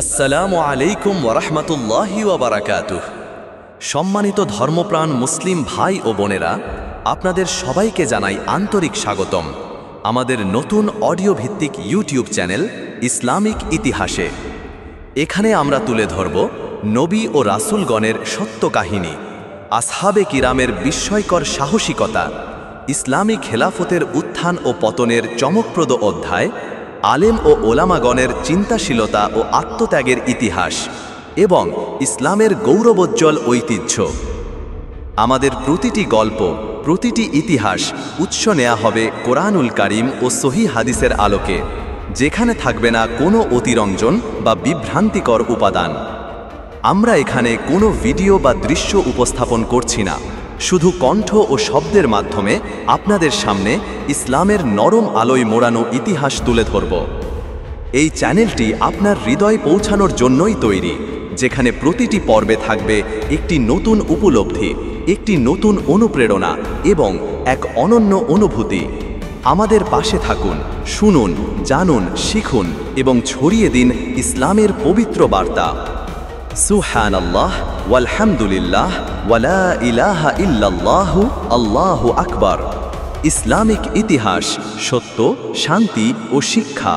আসসালামু আলাইকুম ওয়ারাহমাতুল্লাহি ওয়া বারাকাতুহু। সম্মানিত ধর্মপ্রাণ মুসলিম ভাই ও বোনেরা, আপনাদের সবাইকে জানাই আন্তরিক স্বাগতম আমাদের নতুন অডিও ভিত্তিক ইউটিউব চ্যানেল ইসলামিক ইতিহাসে। এখানে আমরা তুলে ধরব নবী ও রাসূলগণের সত্য কাহিনী, আসহাবে কিরামের বিস্ময়কর সাহসিকতা, ইসলামী খেলাফতের উত্থান ও পতনের চমকপ্রদ অধ্যায়, আলেম ও ওলামাগণের চিন্তাশীলতা ও আত্মত্যাগের ইতিহাস এবং ইসলামের গৌরবোজ্জ্বল ঐতিহ্য। আমাদের প্রতিটি গল্প, প্রতিটি ইতিহাস উৎস নেওয়া হবে কোরআনুল কারীম ও সহিহ হাদিসের আলোকে, যেখানে থাকবে না কোনো অতিরঞ্জন বা বিভ্রান্তিকর উপাদান। আমরা এখানে কোনো ভিডিও বা দৃশ্য উপস্থাপন করছি না, শুধু কণ্ঠ ও শব্দের মাধ্যমে আপনাদের সামনে ইসলামের নরম আলোয় মোড়ানো ইতিহাস তুলে ধরব। এই চ্যানেলটি আপনার হৃদয়ে পৌঁছানোর জন্যই তৈরি, যেখানে প্রতিটি পর্বে থাকবে একটি নতুন উপলব্ধি, একটি নতুন অনুপ্রেরণা এবং এক অনন্য অনুভূতি। আমাদের পাশে থাকুন, শুনুন, জানুন, শিখুন এবং ছড়িয়ে দিন ইসলামের পবিত্র বার্তা। সুবহানাল্লাহ ওয়ালহামদুলিল্লাহ ওয়ালা ইলাহা ইল্লাল্লাহু আল্লাহু আকবার। ইসলামিক ইতিহাস, সত্য, শান্তি ও শিক্ষা।